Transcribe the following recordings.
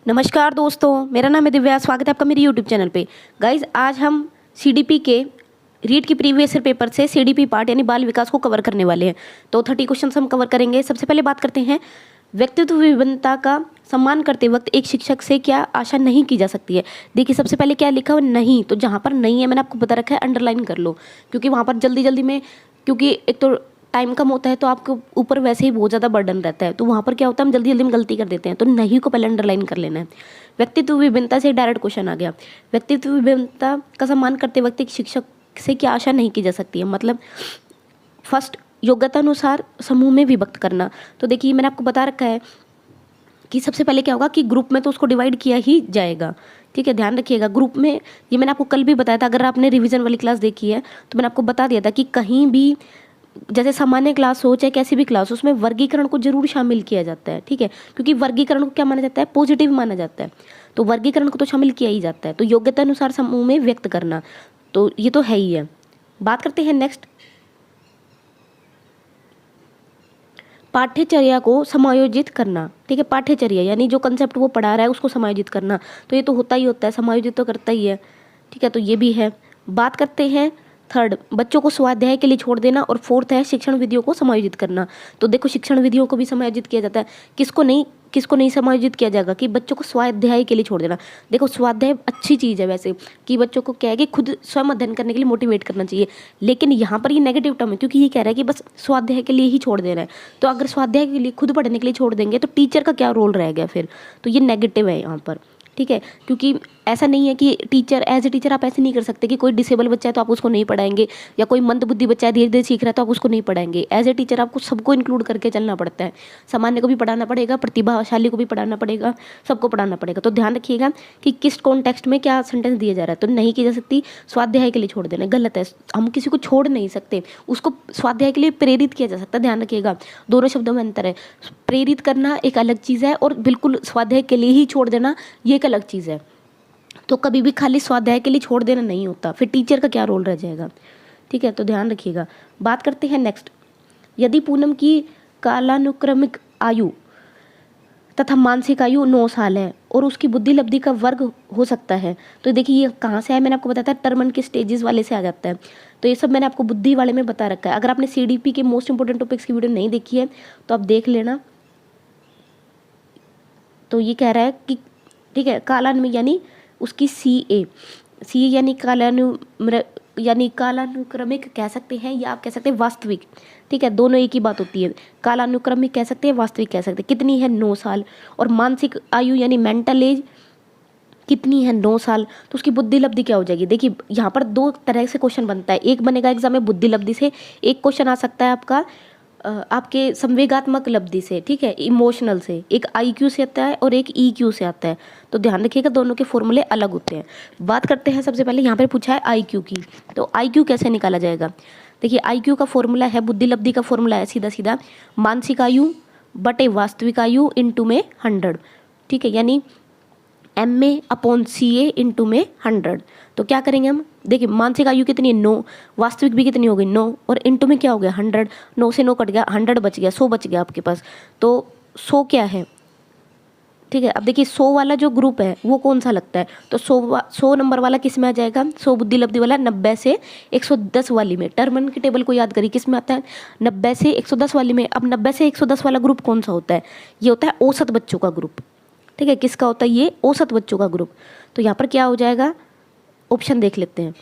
नमस्कार दोस्तों, मेरा नाम है दिव्या। स्वागत है आपका मेरे यूट्यूब चैनल पे। गाइज, आज हम सीडीपी के रीट की प्रीवियस ईयर पेपर से सीडीपी पार्ट यानी बाल विकास को कवर करने वाले हैं। तो 30 क्वेश्चन हम कवर करेंगे। सबसे पहले बात करते हैं, व्यक्तित्व विभिन्नता का सम्मान करते वक्त एक शिक्षक से क्या आशा नहीं की जा सकती है। देखिए, सबसे पहले क्या लिखा हुआ नहीं, तो जहाँ पर नहीं है मैंने आपको बता रखा है अंडरलाइन कर लो, क्योंकि वहाँ पर जल्दी जल्दी में, क्योंकि एक तो टाइम कम होता है तो आपके ऊपर वैसे ही बहुत ज़्यादा बर्डन रहता है, तो वहाँ पर क्या होता है हम जल्दी जल्दी में गलती कर देते हैं। तो नहीं को पहले अंडरलाइन कर लेना है। व्यक्तित्व विभिन्नता से डायरेक्ट क्वेश्चन आ गया। व्यक्तित्व विभिन्नता का सम्मान करते वक्त एक शिक्षक से क्या आशा नहीं की जा सकती है, मतलब फर्स्ट योग्यता अनुसार समूह में विभक्त करना। तो देखिए, मैंने आपको बता रखा है कि सबसे पहले क्या होगा कि ग्रुप में तो उसको डिवाइड किया ही जाएगा। ठीक है, ध्यान रखिएगा। ग्रुप में ये मैंने आपको कल भी बताया था, अगर आपने रिवीजन वाली क्लास देखी है तो मैंने आपको बता दिया था कि कहीं भी जैसे सामान्य क्लास हो चाहे कैसी भी क्लास हो, उसमें वर्गीकरण को जरूर शामिल किया जाता है। ठीक है, क्योंकि वर्गीकरण को क्या माना जाता है, पॉजिटिव माना जाता है, तो वर्गीकरण को तो शामिल किया ही जाता है। तो योग्यता अनुसार समूह में व्यक्त करना, तो ये तो है ही है। बात करते हैं नेक्स्ट, पाठ्यचर्या को समायोजित करना। ठीक है, पाठ्यचर्या यानी जो कंसेप्ट वो पढ़ा रहा है उसको समायोजित करना, तो ये तो होता ही होता है, समायोजित तो करता ही है। ठीक है, तो ये भी है। बात करते हैं थर्ड, बच्चों को स्वाध्याय के लिए छोड़ देना, और फोर्थ है शिक्षण विधियों को समायोजित करना। तो देखो, शिक्षण विधियों को भी समायोजित किया जाता है। किसको नहीं समायोजित किया जाएगा कि बच्चों को स्वाध्याय के लिए छोड़ देना। देखो, स्वाध्याय अच्छी चीज़ है वैसे, कि बच्चों को क्या है कि खुद स्वयं अध्ययन करने के लिए मोटिवेट करना चाहिए, लेकिन यहाँ पर ये नेगेटिव टर्म है, क्योंकि ये कह रहा है कि बस स्वाध्याय के लिए ही छोड़ देना है। तो अगर स्वाध्याय के लिए खुद पढ़ने के लिए छोड़ देंगे तो टीचर का क्या रोल रह गया फिर, तो ये नेगेटिव है यहाँ पर। ठीक है, क्योंकि ऐसा नहीं है कि टीचर एज ए टीचर आप ऐसे नहीं कर सकते कि कोई डिसेबल बच्चा है तो आप उसको नहीं पढ़ाएंगे, या कोई मंदबुद्धि बच्चा है धीरे धीरे सीख रहा है तो आप उसको नहीं पढ़ाएंगे। एज ए टीचर आपको सबको इंक्लूड करके चलना पड़ता है। सामान्य को भी पढ़ाना पड़ेगा, प्रतिभाशाली को भी पढ़ाना पड़ेगा, सबको पढ़ाना पड़ेगा। तो ध्यान रखिएगा कि किस कॉन्टेक्स्ट में क्या सेंटेंस दिया जा रहा है। तो नहीं की जा सकती स्वाध्याय के लिए छोड़ देना, गलत है। हम किसी को छोड़ नहीं सकते, उसको स्वाध्याय के लिए प्रेरित किया जा सकता है। ध्यान रखिएगा, दोनों शब्दों में अंतर है। प्रेरित करना एक अलग चीज़ है, और बिल्कुल स्वाध्याय के लिए ही छोड़ देना ये एक अलग चीज़ है। तो कभी भी खाली स्वाध्याय के लिए छोड़ देना नहीं होता, फिर टीचर का क्या रोल रह जाएगा। ठीक है, तो ध्यान रखिएगा। बात करते हैं नेक्स्ट, यदि पूनम की कालानुक्रमिक आयु तथा मानसिक आयु 9 साल है और उसकी बुद्धि लब्धि का वर्ग हो सकता है, तो देखिए ये कहाँ से है, मैंने आपको बताया था टर्मन के स्टेजेस वाले से आ जाता है। तो ये सब मैंने आपको बुद्धि वाले में बता रखा है। अगर आपने सीडीपी के मोस्ट इंपोर्टेंट टॉपिक्स की वीडियो नहीं देखी है तो आप देख लेना। तो ये कह रहा है कि ठीक है, कालानुक्रमिक यानी उसकी सी यानी कालानुक्रमिक कह सकते हैं, या आप कह सकते हैं वास्तविक। ठीक है, दोनों एक ही बात होती है। कालानुक्रमिक कह सकते हैं, वास्तविक कह सकते हैं। कितनी है, 9 साल। और मानसिक आयु यानी मेंटल एज कितनी है, 9 साल। तो उसकी बुद्धि लब्धि क्या हो जाएगी। देखिए, यहाँ पर दो तरह से क्वेश्चन बनता है। एक बनेगा एग्जाम में बुद्धि लब्धि से, एक क्वेश्चन आ सकता है आपका आपके संवेगात्मक लब्धि से। ठीक है, इमोशनल से। एक आईक्यू से आता है और एक ईक्यू से आता है। तो ध्यान रखिएगा, दोनों के फॉर्मूले अलग होते हैं। बात करते हैं, सबसे पहले यहाँ पर पूछा है आईक्यू की, तो आईक्यू कैसे निकाला जाएगा। देखिए, आईक्यू का फॉर्मूला है, बुद्धि लब्धि का फॉर्मूला है सीधा सीधा मानसिक आयु बटे वास्तविक आयु इंटू में 100। ठीक है, यानी MA/CA इंटू में 100। तो क्या करेंगे हम, देखिए मानसिक आयु कितनी है, 9, वास्तविक भी कितनी हो गई, 9, और इंटू में क्या हो गया, 100। 9 से 9 कट गया, 100 बच गया, 100 बच गया आपके पास। तो 100 क्या है। ठीक है, अब देखिए 100 वाला जो ग्रुप है वो कौन सा लगता है, तो 100 नंबर वाला किस में आ जाएगा, 100 बुद्धि लब्धि वाला 90 से 110 वाली में। टर्मन की टेबल को याद करिए, किस में आता है, 90 से 110 वाली में। अब 90 से 110 वाला ग्रुप कौन सा होता है, ये होता है औसत बच्चों का ग्रुप। ठीक है, किसका होता है, ये औसत बच्चों का ग्रुप। तो यहाँ पर क्या हो जाएगा, ऑप्शन देख लेते हैं,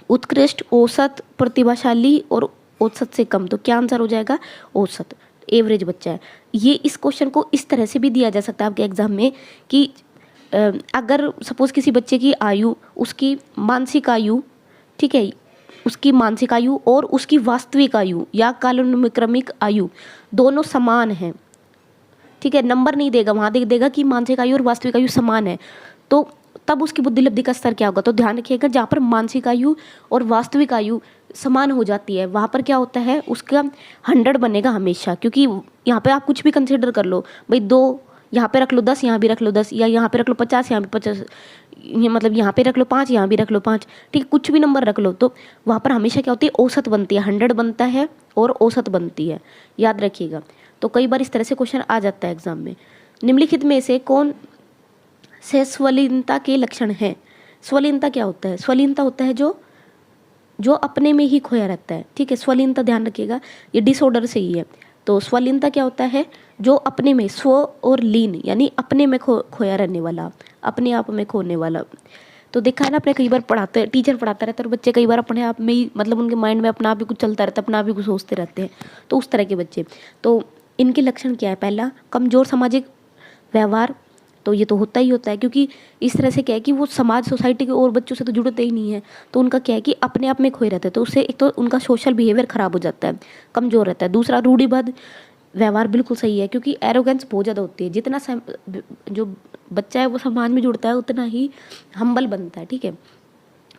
उत्कृष्ट, औसत, प्रतिभाशाली और औसत से कम। तो क्या आंसर हो जाएगा, औसत, एवरेज बच्चा है। ये इस क्वेश्चन को इस तरह से भी दिया जा सकता है आपके एग्जाम में कि अगर सपोज किसी बच्चे की आयु, उसकी मानसिक आयु, ठीक है, उसकी मानसिक आयु और उसकी वास्तविक आयु या कालानुक्रमिक आयु दोनों समान हैं। ठीक है, नंबर नहीं देगा, वहाँ देगा कि मानसिक आयु और वास्तविक आयु समान है, तो तब उसकी बुद्धि लब्धि का स्तर क्या होगा। तो ध्यान रखिएगा, जहाँ पर मानसिक आयु और वास्तविक आयु समान हो जाती है वहाँ पर क्या होता है, उसका 100 बनेगा हमेशा। क्योंकि यहाँ पे आप कुछ भी कंसिडर कर लो भाई, 2 यहाँ पे रख लो, 10 यहाँ भी रख लो 10, या यहाँ पे रख लो 50 यहाँ भी 50, ये मतलब यहाँ पे रख लो 5 यहाँ भी रख लो 5। ठीक है, कुछ भी नंबर रख लो, तो वहाँ पर हमेशा क्या होती है, औसत बनती है। 100 बनता है और औसत बनती है, याद रखिएगा। तो कई बार इस तरह से क्वेश्चन आ जाता है एग्जाम में। निम्नलिखित में से कौन से स्वलीनता के लक्षण हैं। स्वलीनता क्या होता है? स्वलीनता होता है जो अपने में ही खोया रहता है, ठीक है। स्वलीनता ध्यान रखिएगा, ये डिसऑर्डर से ही है। तो स्वलीनता क्या होता है? जो अपने में, स्व और लीन यानी अपने में खोया रहने वाला, अपने आप में खोने वाला। तो देखा है ना, अपने कई बार पढ़ाते, टीचर पढ़ाता रहता है और बच्चे कई बार अपने आप में ही, मतलब उनके माइंड में अपना आप ही कुछ चलता रहता है, अपना आप ही कुछ सोचते रहते हैं। तो उस तरह के बच्चे, तो इनके लक्षण क्या है? पहला, कमजोर सामाजिक व्यवहार। तो ये तो होता ही होता है, क्योंकि इस तरह से क्या है कि वो समाज, सोसाइटी के और बच्चों से तो जुड़ते ही नहीं है। तो उनका क्या है कि अपने आप में खोए रहते हैं, तो उससे एक तो उनका सोशल बिहेवियर खराब हो जाता है, कमजोर रहता है। दूसरा, रूढ़िबद्ध व्यवहार बिल्कुल सही है, क्योंकि एरोगेंस बहुत ज़्यादा होती है। जितना जो बच्चा है वो समाज में जुड़ता है उतना ही हम्बल बनता है, ठीक है।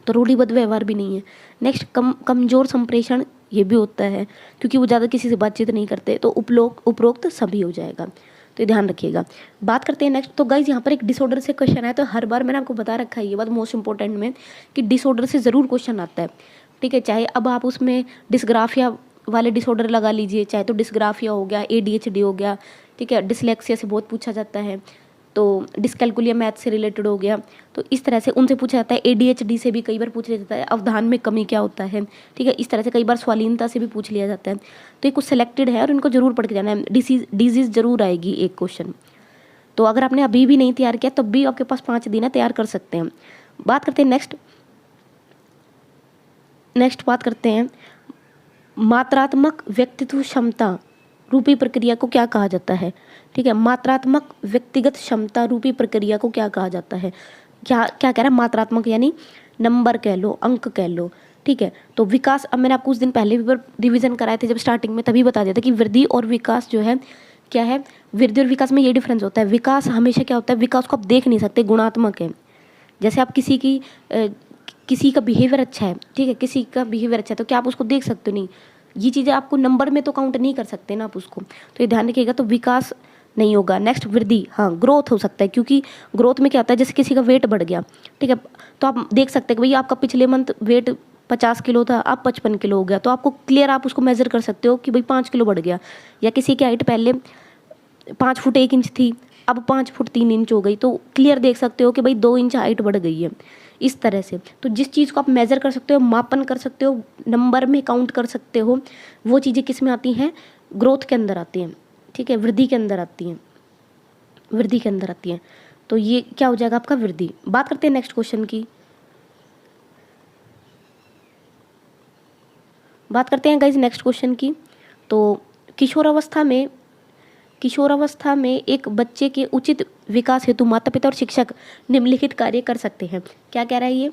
तो रूढ़िबद्ध व्यवहार भी नहीं है। नेक्स्ट, कमजोर संप्रेषण, ये भी होता है क्योंकि वो ज़्यादा किसी से बातचीत नहीं करते। तो उपरोक्त सभी हो जाएगा, तो ये ध्यान रखिएगा। बात करते हैं नेक्स्ट। तो गाइज यहाँ पर एक डिसऑर्डर से क्वेश्चन है, तो हर बार मैंने आपको बता रखा है ये बात मोस्ट इंपॉर्टेंट में, कि डिसऑर्डर से ज़रूर क्वेश्चन आता है, ठीक है। चाहे अब आप उसमें डिस्ग्राफिया वाले डिसऑर्डर लगा लीजिए, चाहे तो डिस्ग्राफिया हो गया, ADHD हो गया, ठीक है। डिसलेक्सिया से बहुत पूछा जाता है, तो डिस्कैलकुलिया मैथ से रिलेटेड हो गया। तो इस तरह से उनसे पूछा जाता है। ADHD से भी कई बार पूछ लिया जाता है, अवधान में कमी क्या होता है, ठीक है। इस तरह से कई बार स्वालीनता से भी पूछ लिया जाता है। तो ये कुछ सेलेक्टेड है और इनको जरूर पढ़ के जाना है। डिजीज जरूर आएगी एक क्वेश्चन। तो अगर आपने अभी भी नहीं तैयार किया तब भी आपके पास 5 दिन है, तैयार कर सकते हैं। बात करते हैं नेक्स्ट बात करते हैं, मात्रात्मक व्यक्तित्व क्षमता रूपी प्रक्रिया को क्या कहा जाता है, ठीक है। मात्रात्मक व्यक्तिगत क्षमता रूपी प्रक्रिया को क्या कहा जाता है? क्या क्या कह रहा है? मात्रात्मक यानी नंबर कह लो, अंक कह लो, ठीक है। तो विकास, अब मैंने आपको उस दिन पहले भी रिवीजन कराए थे जब स्टार्टिंग में, तभी बता दिया था कि वृद्धि और विकास जो है क्या है। वृद्धि और विकास में ये डिफरेंस होता है। विकास हमेशा क्या होता है, विकास को आप देख नहीं सकते, गुणात्मक है। जैसे आप किसी का बिहेवियर अच्छा है, ठीक है, किसी का बिहेवियर अच्छा है तो क्या आप उसको देख सकते हो? नहीं। ये चीज़ें आपको नंबर में तो काउंट नहीं कर सकते ना आप उसको, तो ये ध्यान रखिएगा। तो विकास नहीं होगा। नेक्स्ट, वृद्धि, हाँ ग्रोथ हो सकता है, क्योंकि ग्रोथ में क्या होता है, जैसे किसी का वेट बढ़ गया, ठीक है, तो आप देख सकते हैं कि भाई आपका पिछले मंथ वेट 50 किलो था, अब 55 किलो हो गया, तो आपको क्लियर, आप उसको मेजर कर सकते हो कि भाई 5 किलो बढ़ गया। या किसी की हाइट पहले 5 फुट 1 इंच थी, अब 5 फुट 3 इंच हो गई, तो क्लियर देख सकते हो कि भाई 2 इंच हाइट बढ़ गई है। इस तरह से तो जिस चीज़ को आप मेज़र कर सकते हो, मापन कर सकते हो, नंबर में काउंट कर सकते हो, वो चीज़ें किस में आती हैं? ग्रोथ के अंदर आती हैं, ठीक है, वृद्धि के अंदर आती हैं, वृद्धि के अंदर आती हैं। तो ये क्या हो जाएगा आपका? वृद्धि। बात करते हैं नेक्स्ट क्वेश्चन की। बात करते हैं गाइज नेक्स्ट क्वेश्चन की। तो किशोरावस्था में एक बच्चे के उचित विकास हेतु माता पिता और शिक्षक निम्नलिखित कार्य कर सकते हैं। क्या कह रहा है ये?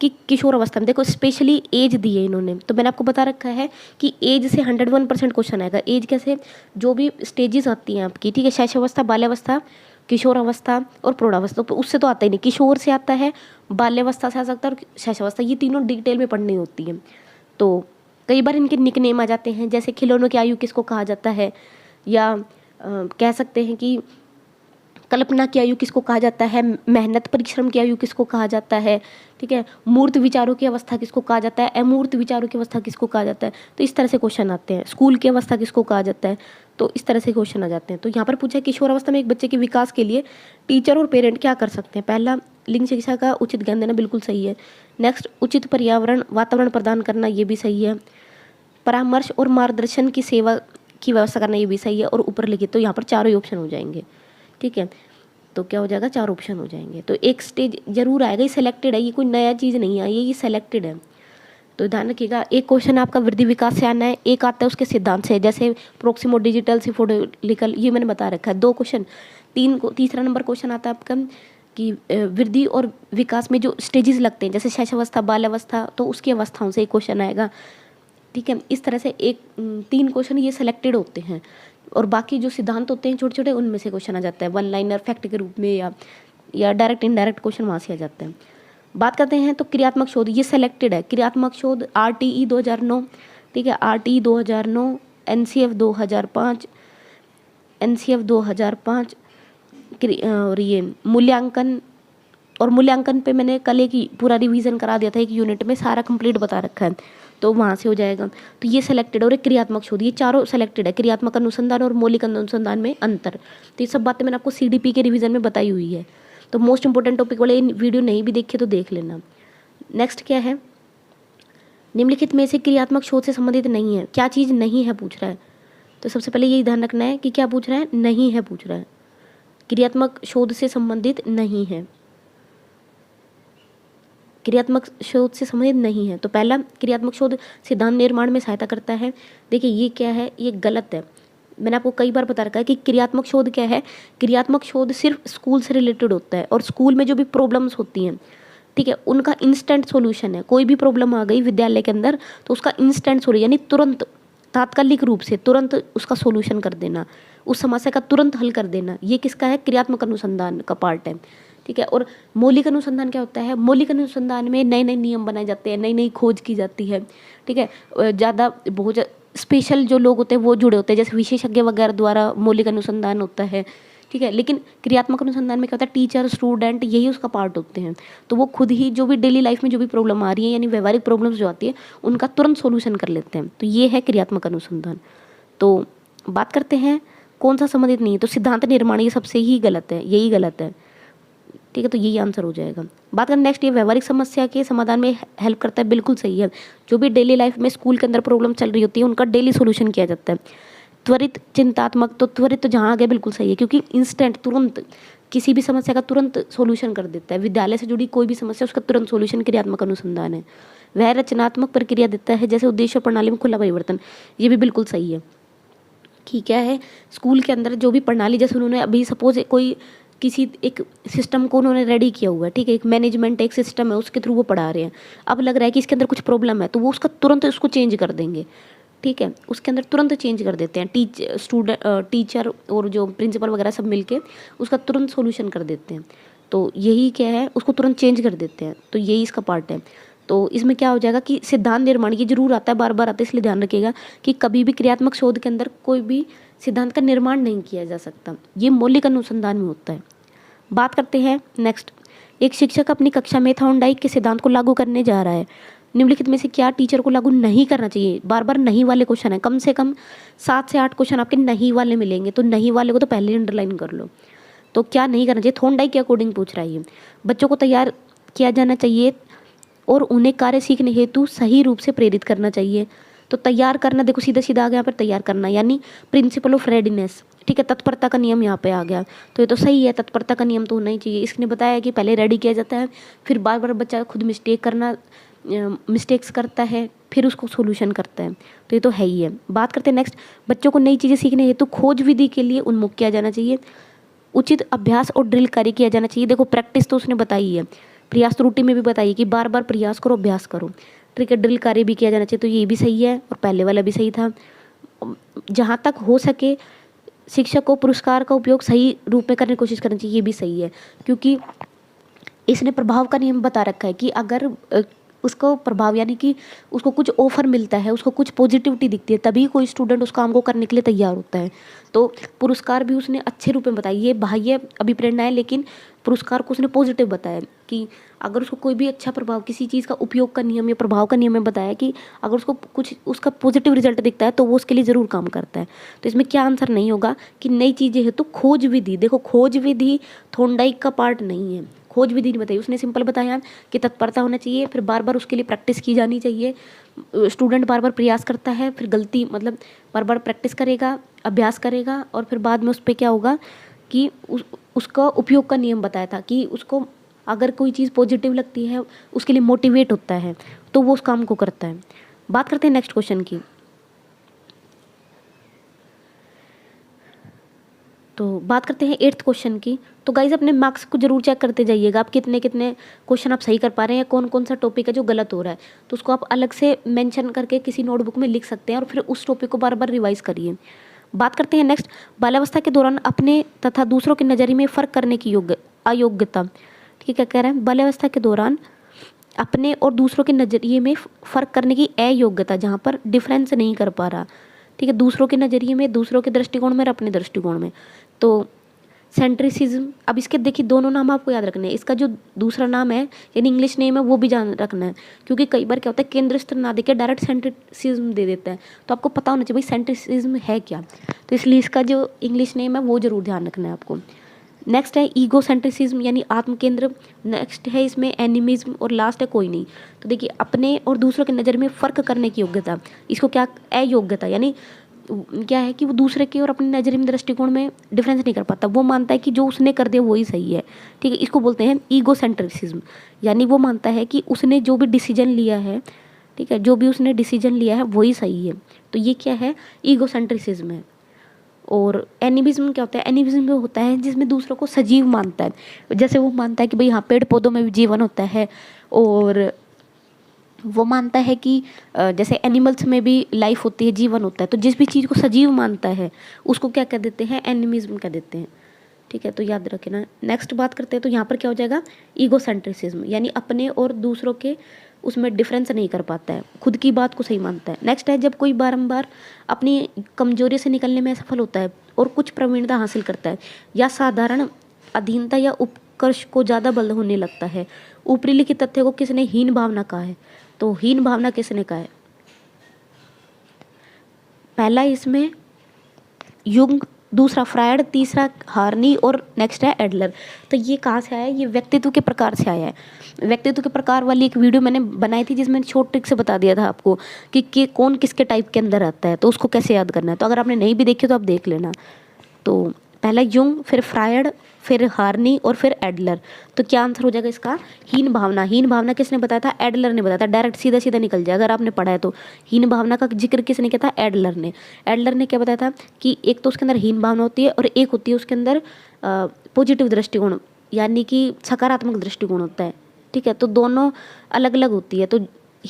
कि किशोर अवस्था में, देखो स्पेशली एज दी है इन्होंने, तो मैंने आपको बता रखा है कि एज से 101% क्वेश्चन आएगा। एज कैसे? जो भी स्टेजेस आती हैं आपकी, ठीक है, शैशवावस्था, बाल्यावस्था, किशोर अवस्था और प्रौढ़ावस्था, तो उससे तो आता ही नहीं। किशोर से आता है, बाल्यावस्था से आ सकता है और शैशवावस्था, ये तीनों डिटेल में पढ़नी होती हैं। तो कई बार इनके निकनेम आ जाते हैं, जैसे खिलौनों की आयु किसको कहा जाता है, या कह सकते हैं कि कल्पना की आयु किसको कहा जाता है, मेहनत परिश्रम की आयु किसको कहा जाता है, ठीक है, मूर्त विचारों की अवस्था किसको कहा जाता है, अमूर्त विचारों की अवस्था किसको कहा जाता है। तो इस तरह से क्वेश्चन आते हैं। स्कूल की अवस्था किसको कहा जाता है, तो इस तरह से क्वेश्चन आ जाते हैं। तो यहाँ पर पूछा किशोर अवस्था में एक बच्चे के विकास के लिए टीचर और पेरेंट क्या कर सकते हैं। पहला, लिंग शिक्षा का उचित ज्ञान देना, बिल्कुल सही है। नेक्स्ट, उचित वातावरण प्रदान करना, ये भी सही है। परामर्श और मार्गदर्शन की सेवा की व्यवस्था करना, ये भी सही है। और ऊपर लिखित, तो यहाँ पर चारों ही ऑप्शन हो जाएंगे, ठीक है। तो क्या हो जाएगा? 4 ऑप्शन हो जाएंगे। तो एक स्टेज जरूर आएगा, ये सेलेक्टेड है, ये कोई नया चीज़ नहीं आई है, ये सेलेक्टेड है। तो ध्यान रखिएगा। एक क्वेश्चन आपका वृद्धि विकास से आना है, एक आता है उसके सिद्धांत से, जैसे प्रोक्सिमो डिजिटल सिफोडोलिकल, ये मैंने बता रखा है। 2 क्वेश्चन। तीसरा नंबर क्वेश्चन आता है आपका कि वृद्धि और विकास में जो स्टेजेस लगते हैं, जैसे शैशवावस्था, बाल्यावस्था, तो उसकी अवस्थाओं से एक क्वेश्चन आएगा, ठीक है। इस तरह से 3 क्वेश्चन ये सेलेक्टेड होते हैं, और बाकी जो सिद्धांत होते हैं छोटे छोटे, उनमें से क्वेश्चन आ जाता है 1 लाइनर फैक्ट के रूप में, या डायरेक्ट इनडायरेक्ट क्वेश्चन वहाँ से आ जाते हैं। बात करते हैं तो क्रियात्मक शोध, ये सेलेक्टेड है। क्रियात्मक शोध RTE 2009, ठीक है, RTE 2009, NCF 2005, NCF 2005, और ये मूल्यांकन पे मैंने कल एक पूरा रिवीजन करा दिया था, एक यूनिट में सारा कंप्लीट बता रखा है, तो वहाँ से हो जाएगा। तो ये सेलेक्टेड, और एक क्रियात्मक शोध, ये चारों सेलेक्टेड है। क्रियात्मक अनुसंधान और मौलिक अनुसंधान में अंतर, तो ये सब बातें मैंने आपको CDP के रिवीजन में बताई हुई है। तो मोस्ट इंपॉर्टेंट टॉपिक वाले वीडियो नहीं भी देखे तो देख लेना। नेक्स्ट क्या है, निम्नलिखित में से क्रियात्मक शोध से संबंधित नहीं है, क्या चीज़ नहीं है पूछ रहा है। तो सबसे पहले यही ध्यान रखना है कि क्या पूछ रहा है, नहीं है पूछ रहा है, क्रियात्मक शोध से संबंधित नहीं है, क्रियात्मक शोध से संबंधित नहीं है। तो पहला, क्रियात्मक शोध सिद्धांत निर्माण में सहायता करता है। देखिए ये क्या है, ये गलत है। मैंने आपको कई बार बता रखा है कि क्रियात्मक शोध क्या है, क्रियात्मक शोध सिर्फ स्कूल से रिलेटेड होता है और स्कूल में जो भी प्रॉब्लम्स होती हैं, ठीक है, उनका इंस्टेंट सॉल्यूशन है। कोई भी प्रॉब्लम आ गई विद्यालय के अंदर तो उसका इंस्टेंट सॉल्यूशन यानी तुरंत, तात्कालिक रूप से तुरंत उसका सॉल्यूशन कर देना, उस समस्या का तुरंत हल कर देना, ये किसका है, क्रियात्मक अनुसंधान का पार्ट है। ठीक है। और मौलिक अनुसंधान क्या होता है, मौलिक अनुसंधान में नए नए नियम बनाए जाते हैं, नई नई खोज की जाती है। ठीक है, ज़्यादा बहुत स्पेशल जो लोग होते हैं वो जुड़े होते हैं, जैसे विशेषज्ञ वगैरह द्वारा मौलिक अनुसंधान होता है। ठीक है, लेकिन क्रियात्मक अनुसंधान में क्या होता है, टीचर स्टूडेंट यही उसका पार्ट होते हैं, तो वो खुद ही जो भी डेली लाइफ में जो भी प्रॉब्लम आ रही है यानी व्यवहारिक प्रॉब्लम्स जो आती है उनका तुरंत सॉल्यूशन कर लेते हैं। तो ये है क्रियात्मक अनुसंधान। तो बात करते हैं कौन सा संबंधित नहीं है, तो सिद्धांत निर्माण ये सबसे ही गलत है, यही गलत है। ठीक है, तो यही आंसर हो जाएगा। बात करें नेक्स्ट, ये व्यवहारिक समस्या के समाधान में हेल्प करता है, बिल्कुल सही है। जो भी डेली लाइफ में स्कूल के अंदर प्रॉब्लम चल रही होती है उनका डेली सोल्यूशन किया जाता है। त्वरित चिंतात्मक, तो त्वरित तो जहाँ आ गया बिल्कुल सही है, क्योंकि इंस्टेंट तुरंत किसी भी समस्या का तुरंत सॉल्यूशन कर देता है। विद्यालय से जुड़ी कोई भी समस्या उसका तुरंत सॉल्यूशन क्रियात्मक अनुसंधान है। वह रचनात्मक प्रक्रिया देता है, जैसे उद्देश्य और प्रणाली में खुला परिवर्तन, ये भी बिल्कुल सही है। कि क्या है, स्कूल के अंदर जो भी प्रणाली, जैसे उन्होंने अभी सपोज कोई किसी एक सिस्टम को उन्होंने रेडी किया हुआ है, ठीक है, एक मैनेजमेंट एक सिस्टम है उसके थ्रू वो पढ़ा रहे हैं। अब लग रहा है कि इसके अंदर कुछ प्रॉब्लम है तो वो उसका तुरंत उसको चेंज कर देंगे। ठीक है, उसके अंदर तुरंत चेंज कर देते हैं, टीचर और जो प्रिंसिपल वगैरह सब मिलके उसका तुरंत सॉल्यूशन कर देते हैं। तो यही क्या है, उसको तुरंत चेंज कर देते हैं, तो यही इसका पार्ट है। तो इसमें क्या हो जाएगा कि सिद्धांत निर्माण ये जरूर आता है, बार बार आता है, इसलिए ध्यान रखिएगा कि कभी भी क्रियात्मक शोध के अंदर कोई भी सिद्धांत का निर्माण नहीं किया जा सकता, ये मौलिक अनुसंधान में होता है। बात करते हैं नेक्स्ट, एक शिक्षक अपनी कक्षा में थॉर्नडाइक के सिद्धांत को लागू करने जा रहा है, निम्नलिखित में से क्या टीचर को लागू नहीं करना चाहिए। बार बार नहीं वाले क्वेश्चन है, कम से कम 7 से 8 क्वेश्चन आपके नहीं वाले मिलेंगे, तो नहीं वाले को तो पहले अंडरलाइन कर लो। तो क्या नहीं करना चाहिए, थॉर्नडाइक के अकॉर्डिंग पूछ रहा है ये। बच्चों को तैयार किया जाना चाहिए और उन्हें कार्य सीखने हेतु सही रूप से प्रेरित करना चाहिए। तो तैयार करना, देखो सीधा सीधा आ गया यहाँ पर तैयार करना, यानी प्रिंसिपल ऑफ रेडीनेस। ठीक है, तत्परता का नियम यहाँ पे आ गया, तो ये तो सही है, तत्परता का नियम तो होना ही चाहिए। इसने बताया कि पहले रेडी किया जाता है, फिर बार बार बच्चा खुद मिस्टेक्स करता है, फिर उसको सोल्यूशन करता है, तो ये तो है ही है। बात करते हैं नेक्स्ट, बच्चों को नई चीज़ें सीखने हेतु खोज विधि के लिए उन्मुख किया जाना चाहिए, उचित अभ्यास और ड्रिल कार्य किया जाना चाहिए। देखो प्रैक्टिस तो उसने बताई है, प्रयास त्रुटि में भी बताइए कि बार बार प्रयास करो, अभ्यास करो। ठीक है, ड्रिल कार्य भी किया जाना चाहिए, तो ये भी सही है और पहले वाला भी सही था। जहाँ तक हो सके शिक्षक को पुरस्कार का उपयोग सही रूप में करने की कोशिश करनी चाहिए, ये भी सही है, क्योंकि इसने प्रभाव का नियम बता रखा है कि अगर उसको प्रभाव यानी कि उसको कुछ ऑफर मिलता है, उसको कुछ पॉजिटिविटी दिखती है, तभी कोई स्टूडेंट उस काम को करने के लिए तैयार होता है। तो पुरस्कार भी उसने अच्छे रूप में बताई, ये बाह्य अभिप्रेरणा है, लेकिन पुरस्कार को उसने पॉजिटिव बताया कि अगर उसको कोई भी अच्छा प्रभाव, किसी चीज़ का उपयोग का नियम या प्रभाव का नियम में बताया कि अगर उसको कुछ उसका पॉजिटिव रिजल्ट दिखता है तो वो उसके लिए ज़रूर काम करता है। तो इसमें क्या आंसर नहीं होगा कि नई चीज़ें है तो खोज विधि। देखो खोज विधि थॉर्नडाइक का पार्ट नहीं है, खोज विधि नहीं बताई उसने, सिंपल बताया कि तत्परता होना चाहिए, फिर बार बार उसके लिए प्रैक्टिस की जानी चाहिए। स्टूडेंट बार बार प्रयास करता है, फिर गलती मतलब बार बार प्रैक्टिस करेगा, अभ्यास करेगा, और फिर बाद में उस पर क्या होगा कि उसका उपयोग का नियम बताया था कि उसको अगर कोई चीज़ पॉजिटिव लगती है उसके लिए मोटिवेट होता है तो वो उस काम को करता है। बात करते हैं नेक्स्ट क्वेश्चन की। तो बात करते हैं 8th क्वेश्चन की। तो गाइज अपने मार्क्स को जरूर चेक करते जाइएगा, आप कितने कितने क्वेश्चन आप सही कर पा रहे हैं, कौन कौन सा टॉपिक है जो गलत हो रहा है, तो उसको आप अलग से मेंशन करके किसी नोटबुक में लिख सकते हैं और फिर उस टॉपिक को बार बार रिवाइज करिए। बात करते हैं नेक्स्ट, बाल्यावस्था के दौरान अपने तथा दूसरों की नज़रिए में फ़र्क करने की अयोग्यता। ठीक है, कह रहे हैं बाल्यावस्था के दौरान अपने और दूसरों के नज़रिए में फ़र्क करने की अयोग्यता, जहाँ पर डिफरेंस नहीं कर पा रहा। ठीक है, दूसरों के नज़रिए में, दूसरों के दृष्टिकोण में और अपने दृष्टिकोण में। तो सेंट्रिसिज्म, अब इसके देखिए दोनों नाम आपको याद रखने हैं, इसका जो दूसरा नाम है यानी इंग्लिश नेम है वो भी जान रखना है, क्योंकि कई बार क्या होता है केंद्र स्तर ना देके डायरेक्ट सेंट्रिसिज्म दे देता है, तो आपको पता होना चाहिए भाई सेंट्रिसिज्म है क्या, तो इसलिए इसका जो इंग्लिश नेम है वो जरूर ध्यान रखना है आपको। नेक्स्ट है ईगोसेंट्रिसिज्म यानी आत्म केंद्र, नेक्स्ट है इसमें एनिमिज्म और लास्ट है कोई नहीं। तो देखिए अपने और दूसरों की नज़र में फ़र्क करने की योग्यता, इसको क्या अयोग्यता यानी क्या है कि वो दूसरे के और अपनी नज़र में दृष्टिकोण में डिफरेंस नहीं कर पाता, वो मानता है कि जो उसने कर दिया वही सही है, ठीक है। इसको बोलते हैं ईगोसेंट्रिसिज्म, यानी वो मानता है कि उसने जो भी डिसीजन लिया है, ठीक है, जो भी उसने डिसीजन लिया है वही सही है। तो ये क्या है, ईगोसेंट्रिसिज्म है। और एनिमिज्म क्या होता है, एनिमिज्म में होता है जिसमें दूसरों को सजीव मानता है, जैसे वो मानता है कि भाई हाँ पेड़ पौधों में भी जीवन होता है, और वो मानता है कि जैसे एनिमल्स में भी लाइफ होती है, जीवन होता है। तो जिस भी चीज़ को सजीव मानता है उसको क्या कह देते हैं, एनिमिज्म कह देते हैं, ठीक है। तो याद रखें ना। नेक्स्ट बात करते हैं, तो यहाँ पर क्या हो जाएगा, ईगोसेंट्रिसिज्म यानी अपने और दूसरों के उसमें डिफरेंस नहीं कर पाता है, खुद की बात को सही मानता है। नेक्स्ट है जब कोई बारंबार अपनी कमजोरी से निकलने में असफल होता है और कुछ प्रवीणता हासिल करता है, या साधारण अधीनता या उत्कर्ष को ज़्यादा बल होने लगता है। ऊपरी लिखित तथ्य को किसने हीन भावना कहा है, तो हीन भावना किसने कहा है, पहला इसमें युंग, दूसरा फ्रायड, तीसरा हार्नी और नेक्स्ट है एडलर। तो ये कहाँ से आया है, ये व्यक्तित्व के प्रकार से आया है। व्यक्तित्व के प्रकार वाली एक वीडियो मैंने बनाई थी जिसमें छोट ट्रिक से बता दिया था आपको कि कौन किसके टाइप के अंदर आता है, तो उसको कैसे याद करना है। तो अगर आपने नहीं भी देखी तो आप देख लेना। तो पहला युंग, फिर फ्रायड, फिर हार्नी और फिर एडलर। तो क्या आंसर हो जाएगा इसका, हीन भावना। हीन भावना किसने बताया था, एडलर ने बताया था। डायरेक्ट सीधा सीधा निकल जाए अगर आपने पढ़ा है तो। हीन भावना का जिक्र किसने किया था, एडलर ने। एडलर ने क्या बताया था कि एक तो उसके अंदर हीन भावना होती है और एक होती है उसके अंदर पॉजिटिव दृष्टिकोण यानी कि सकारात्मक दृष्टिकोण होता है, ठीक है। तो दोनों अलग अलग होती है। तो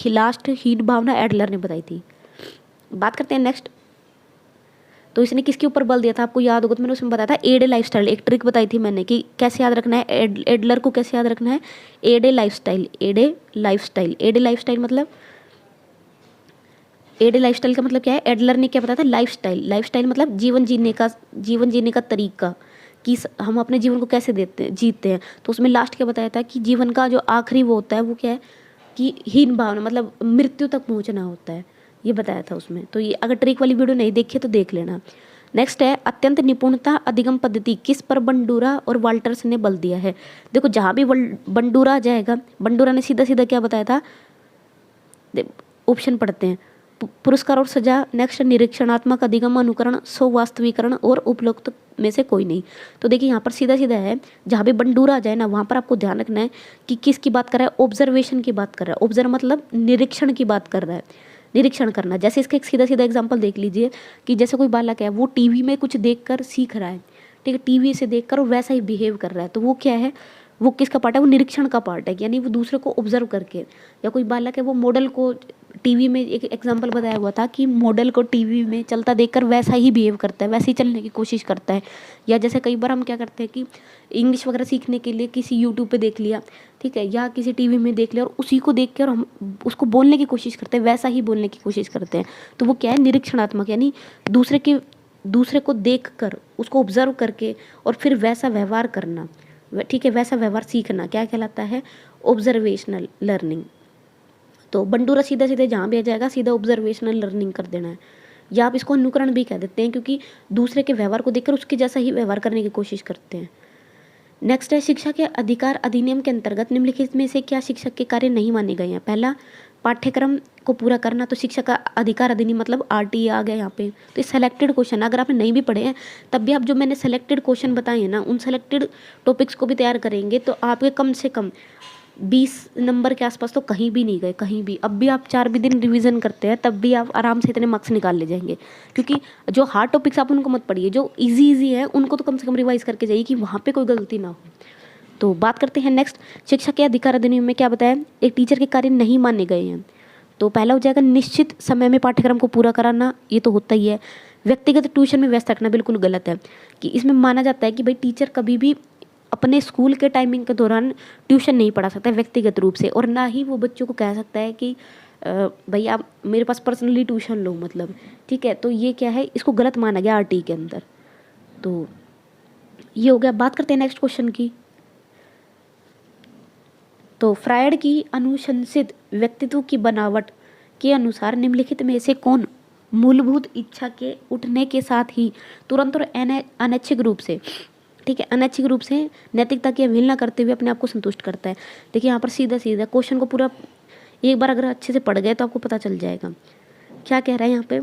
लास्ट हीन भावना एडलर ने बताई थी। बात करते हैं नेक्स्ट। तो इसने किसके ऊपर बल दिया था, आपको याद होगा तो मैंने उसमें बताया था एडे लाइफस्टाइल, एक ट्रिक बताई थी मैंने कि कैसे याद रखना है, एडलर को कैसे याद रखना है, एडे लाइफस्टाइल। एडे लाइफस्टाइल, एडे लाइफस्टाइल मतलब, एडे लाइफस्टाइल का मतलब क्या है, एडलर ने क्या बताया था, लाइफस्टाइल। लाइफस्टाइल मतलब जीवन जीने का तरीका, कि हम अपने जीवन को कैसे जीते हैं। तो उसमें लास्ट क्या बताया था कि जीवन का जो आखिरी वो होता है वो क्या है कि हीन भावना मतलब मृत्यु तक पहुंचना होता है, ये बताया था उसमें। तो ये अगर ट्रिक वाली वीडियो नहीं देखी तो देख लेना। नेक्स्ट है अत्यंत निपुणता अधिगम पद्धति, किस पर बंडूरा और वाल्टर्स ने बल दिया है। देखो जहाँ भी बंडूरा आ जाएगा, बंडूरा ने सीधा सीधा क्या बताया था, ऑप्शन पढ़ते हैं, पुरस्कार और सजा, नेक्स्ट निरीक्षणात्मक अधिगम, अनुकरण, स्ववास्तविकरण और उपरोक्त में से कोई नहीं। तो देखिए यहाँ पर सीधा सीधा है, जहाँ भी बंडूरा आ जाए ना वहाँ पर आपको ध्यान रखना है कि किसकी बात कर रहा है, ऑब्जर्वेशन की बात कर रहा है। ऑब्जर्व मतलब निरीक्षण की बात कर रहा है, निरीक्षण करना। जैसे इसका एक सीधा सीधा एग्जांपल देख लीजिए कि जैसे कोई बालक है वो टीवी में कुछ देखकर सीख रहा है, ठीक है, टीवी से देखकर वैसा ही बिहेव कर रहा है, तो वो क्या है, वो किसका पार्ट है, वो निरीक्षण का पार्ट है, यानी वो दूसरे को ऑब्जर्व करके। या कोई बालक है वो मॉडल को टीवी में, एक एग्जांपल बताया हुआ था कि मॉडल को टीवी में चलता देखकर वैसा ही बिहेव करता है, वैसे ही चलने की कोशिश करता है। या जैसे कई बार हम क्या करते हैं कि इंग्लिश वगैरह सीखने के लिए किसी यूट्यूब पे देख लिया, ठीक है, या किसी टीवी में देख लिया और उसी को देख कर हम उसको बोलने की कोशिश करते हैं, वैसा ही बोलने की कोशिश करते हैं। तो वो क्या है, निरीक्षणात्मक, यानी दूसरे को देख कर उसको ऑब्जर्व करके और फिर वैसा व्यवहार करना, ठीक है, वैसा व्यवहार सीखना क्या कहलाता है, ऑब्जर्वेशनल लर्निंग। तो बंडूरा सीधा सीधे जहाँ भी आ जाएगा सीधा ऑब्जर्वेशनल लर्निंग कर देना है, या आप इसको अनुकरण भी कह देते हैं क्योंकि दूसरे के व्यवहार को देखकर उसके जैसा ही व्यवहार करने की कोशिश करते हैं। नेक्स्ट है शिक्षा के अधिकार अधिनियम के अंतर्गत निम्नलिखित में से क्या शिक्षक के कार्य नहीं माने गए हैं। पहला, पाठ्यक्रम को पूरा करना, तो शिक्षा का अधिकार अधिनियम मतलब आरटीए आ गया यहाँ पे। तो सेलेक्टेड क्वेश्चन अगर आपने नहीं भी पढ़े हैं तब भी आप जो मैंने सेलेक्टेड क्वेश्चन बताए हैं ना उन सेलेक्टेड टॉपिक्स को भी तैयार करेंगे तो आपके कम से कम 20 नंबर के आसपास तो कहीं भी नहीं गए, कहीं भी। अब भी आप 4 भी दिन रिवीजन करते हैं तब भी आप आराम से इतने मार्क्स निकाल ले जाएंगे, क्योंकि जो हार्ड टॉपिक्स आप उनको मत पढ़िए, जो इजी है उनको तो कम से कम रिवाइज करके जाइए कि वहाँ पे कोई गलती ना हो। तो बात करते हैं नेक्स्ट, शिक्षा के अधिकार अधिनियम में क्या बताया, एक टीचर के कार्य नहीं माने गए हैं। तो पहला हो जाएगा निश्चित समय में पाठ्यक्रम को पूरा कराना, ये तो होता ही है। व्यक्तिगत ट्यूशन में व्यस्त रखना बिल्कुल गलत है, कि इसमें माना जाता है कि भाई टीचर कभी भी अपने स्कूल के टाइमिंग के दौरान ट्यूशन नहीं पढ़ा सकता व्यक्तिगत रूप से, और ना ही वो बच्चों को कह सकता है कि भाई आप मेरे पास पर्सनली ट्यूशन लो, मतलब ठीक है। तो ये क्या है, इसको गलत माना गया आरटी के अंदर। तो ये हो गया। बात करते हैं नेक्स्ट क्वेश्चन की। तो फ्रायड की अनुशंसित व्यक्तित्व की बनावट के अनुसार निम्नलिखित में से कौन मूलभूत इच्छा के उठने के साथ ही तुरंत और अनैच्छिक रूप से, ठीक है। अनैच्छिक रूप से नैतिकता की अवहेलना करते हुए अपने आप को संतुष्ट करता है। देखिए यहाँ पर सीधा सीधा क्वेश्चन को पूरा एक बार अगर अच्छे से पढ़ गए तो आपको पता चल जाएगा क्या कह रहा है यहाँ पे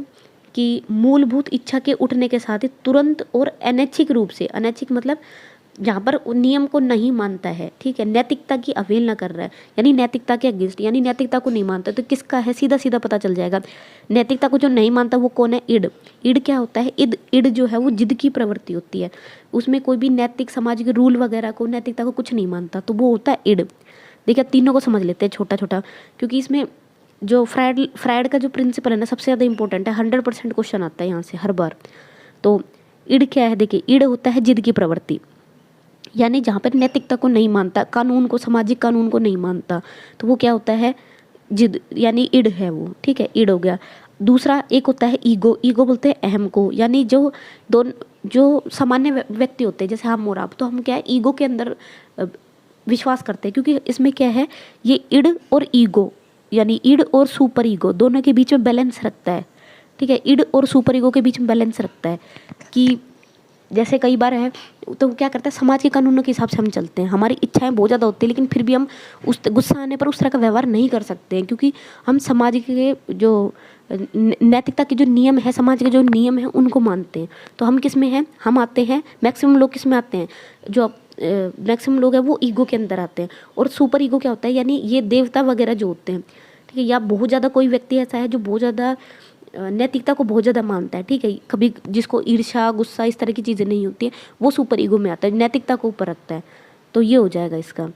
कि मूलभूत इच्छा के उठने के साथ ही तुरंत और अनैच्छिक रूप से, अनैच्छिक मतलब जहाँ पर नियम को नहीं मानता है, ठीक है, नैतिकता की अवहेलना कर रहा है, यानी नैतिकता के अगेंस्ट, यानी नैतिकता को नहीं मानता। तो किसका है, सीधा सीधा पता चल जाएगा। नैतिकता को जो नहीं मानता वो कौन है, इड। इड क्या होता है, इड जो है वो जिद की प्रवृत्ति होती है, उसमें कोई भी नैतिक समाज के रूल वगैरह को, नैतिकता को कुछ नहीं मानता, तो वो होता है इड। देखिए तीनों को समझ लेते हैं छोटा छोटा, क्योंकि इसमें जो फ्रायड का जो प्रिंसिपल है ना सबसे ज़्यादा इंपॉर्टेंट है। 100% क्वेश्चन आता है यहाँ से हर बार। तो इड क्या है, देखिए इड होता है जिद की प्रवृत्ति, यानी जहाँ पर नैतिकता को नहीं मानता, कानून को, सामाजिक कानून को नहीं मानता, तो वो क्या होता है, जिद, यानी इड है वो, ठीक है, इड हो गया। दूसरा एक होता है ईगो। ईगो बोलते हैं अहम को, यानी जो सामान्य व्यक्ति होते हैं जैसे हम और आप, तो हम क्या है ईगो के अंदर विश्वास करते हैं, क्योंकि इसमें क्या है ये इड और ईगो, यानी इड और सुपर ईगो दोनों के बीच में बैलेंस रखता है, ठीक है। इड और सुपर ईगो के बीच में बैलेंस रखता है कि जैसे कई बार है तो क्या करता है, समाज के कानूनों के हिसाब से हम चलते हैं, हमारी इच्छाएं बहुत ज़्यादा होती है, लेकिन फिर भी हम उस गुस्सा आने पर उस तरह का व्यवहार नहीं कर सकते हैं, क्योंकि हम समाज के जो नैतिकता के जो नियम है, समाज के जो नियम हैं उनको मानते हैं। तो हम किस में हैं, हम आते हैं, मैक्सिमम लोग किस में आते हैं, जो मैक्सिमम लोग हैं वो ईगो के अंदर आते हैं। और सुपर ईगो क्या होता है, यानी ये देवता वगैरह जो होते हैं, ठीक है, या बहुत ज़्यादा कोई व्यक्ति ऐसा है जो बहुत ज़्यादा नैतिकता को बहुत ज़्यादा मानता है, ठीक है, कभी जिसको ईर्ष्या गुस्सा इस तरह की चीज़ें नहीं होती है, वो सुपर ईगो में आता है, नैतिकता को ऊपर रखता है। तो ये हो जाएगा इसका।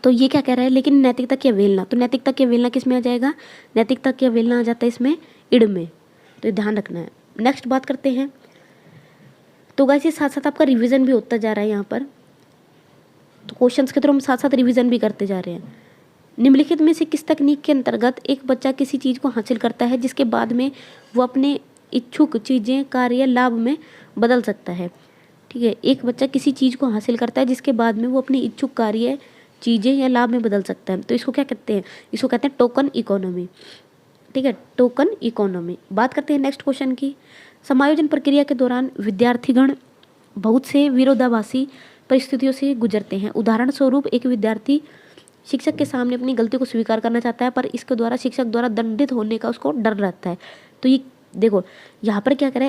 तो ये क्या कह रहा है, लेकिन नैतिकता की अवहेलना, तो नैतिकता की अवहेलना किस में आ जाएगा, नैतिकता की अवहेलना आ जाता है इसमें इड में, तो ये ध्यान रखना है। नेक्स्ट बात करते हैं। तो गाइस ये साथ साथ आपका रिविजन भी होता जा रहा है यहाँ पर, तो क्वेश्चंस के थ्रू हम साथ साथ रिविजन भी करते जा रहे हैं। निम्नलिखित में से किस तकनीक के अंतर्गत एक बच्चा किसी चीज़ को हासिल करता है जिसके बाद में वो अपने इच्छुक चीज़ें, कार्य, लाभ में बदल सकता है, ठीक है। एक बच्चा किसी चीज़ को हासिल करता है जिसके बाद में वो अपनी इच्छुक कार्य, चीज़ें या लाभ में बदल सकता है, तो इसको क्या कहते हैं, इसको कहते हैं टोकन इकोनॉमी, ठीक है, टोकन इकोनॉमी। बात करते हैं नेक्स्ट क्वेश्चन की। समायोजन प्रक्रिया के दौरान विद्यार्थीगण बहुत से विरोधाभासी परिस्थितियों से गुजरते हैं। उदाहरण स्वरूप एक विद्यार्थी शिक्षक के सामने अपनी गलती को स्वीकार करना चाहता है, पर इसके द्वारा शिक्षक द्वारा दंडित होने का उसको डर रहता है। तो ये देखो यहाँ पर क्या करे,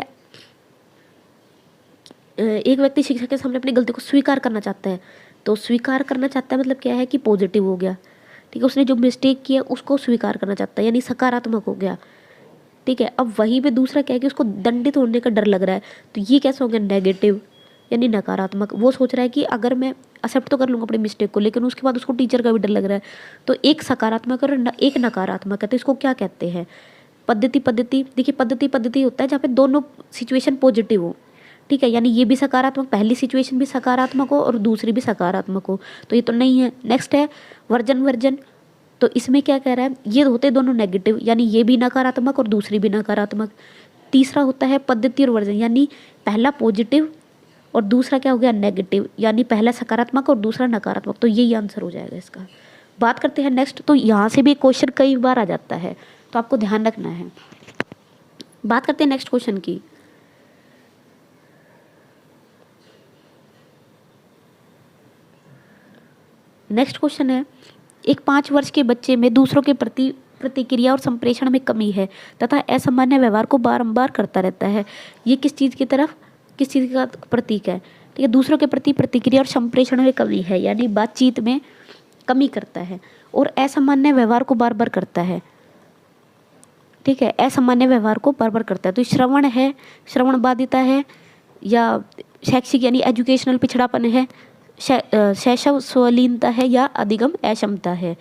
एक व्यक्ति शिक्षक के सामने अपनी गलती को स्वीकार करना चाहता है, तो स्वीकार करना चाहता है मतलब क्या है कि पॉजिटिव हो गया, ठीक है, उसने जो मिस्टेक किया उसको स्वीकार करना चाहता है, यानी सकारात्मक हो गया, ठीक है। अब वहीं पे दूसरा क्या है कि उसको दंडित होने का डर लग रहा है, तो ये कैसे हो गया, नेगेटिव, यानी नकारात्मक। वो सोच रहा है कि अगर मैं एक्सेप्ट तो कर लूँगा अपनी मिस्टेक को, लेकिन उसके बाद उसको टीचर का भी डर लग रहा है, तो एक सकारात्मक और एक नकारात्मक है, तो इसको क्या कहते हैं, पद्धति। देखिए पद्धति होता है जहाँ पे दोनों सिचुएशन पॉजिटिव हो, ठीक है, यानी ये भी सकारात्मक, पहली सिचुएशन भी सकारात्मक हो और दूसरी भी सकारात्मक हो, तो ये तो नहीं है। नेक्स्ट है वर्जन, तो इसमें क्या कह रहा है, ये होते दोनों नेगेटिव, यानी ये भी नकारात्मक और दूसरी भी नकारात्मक। तीसरा होता है पद्धति और वर्जन, यानी पहला पॉजिटिव और दूसरा क्या हो गया, नेगेटिव, यानी पहला सकारात्मक और दूसरा नकारात्मक, तो यही आंसर हो जाएगा इसका। बात करते हैं नेक्स्ट। तो यहाँ से भी क्वेश्चन कई बार आ जाता है, तो आपको ध्यान रखना है। बात करते हैं नेक्स्ट क्वेश्चन की। नेक्स्ट क्वेश्चन है, एक 5 वर्ष के बच्चे में दूसरों के प्रति प्रतिक्रिया और संप्रेषण में कमी है तथा असामान्य व्यवहार को बारंबार करता रहता है। ये किस चीज़ का प्रतीक है, ठीक है, दूसरों के प्रति प्रतिक्रिया और संप्रेषण में कमी है, यानी बातचीत में कमी करता है और असामान्य व्यवहार को बार बार करता है, ठीक है, असामान्य व्यवहार को बार बार करता है। तो श्रवण है, श्रवण बाधिता है, या शैक्षिक यानी एजुकेशनल पिछड़ापन है, शैशव स्वलीनता है, या अधिगम अक्षमता है।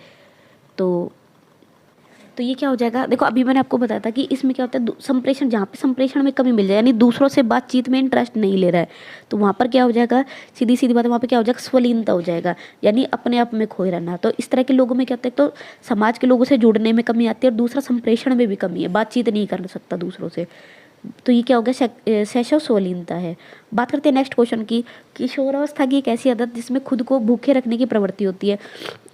तो ये क्या हो जाएगा, देखो अभी मैंने आपको बताया था कि इसमें क्या होता है, संप्रेषण, जहाँ पे संप्रेषण में कमी मिल जाए, यानी दूसरों से बातचीत में इंटरेस्ट नहीं ले रहा है, तो वहाँ पर क्या हो जाएगा, सीधी बात, वहाँ पे क्या हो जाएगा, स्वलीनता हो जाएगा, यानी अपने आप में खोए रहना। तो इस तरह के लोगों में क्या होता है, तो समाज के लोगों से जुड़ने में कमी आती है, और दूसरा संप्रेषण में भी कमी है, बातचीत नहीं कर सकता दूसरों से, तो ये क्या हो गया, शैशव स्वलीनता है। बात करते हैं नेक्स्ट क्वेश्चन की। किशोरावस्था की एक ऐसी आदत जिसमें खुद को भूखे रखने की प्रवृत्ति होती है,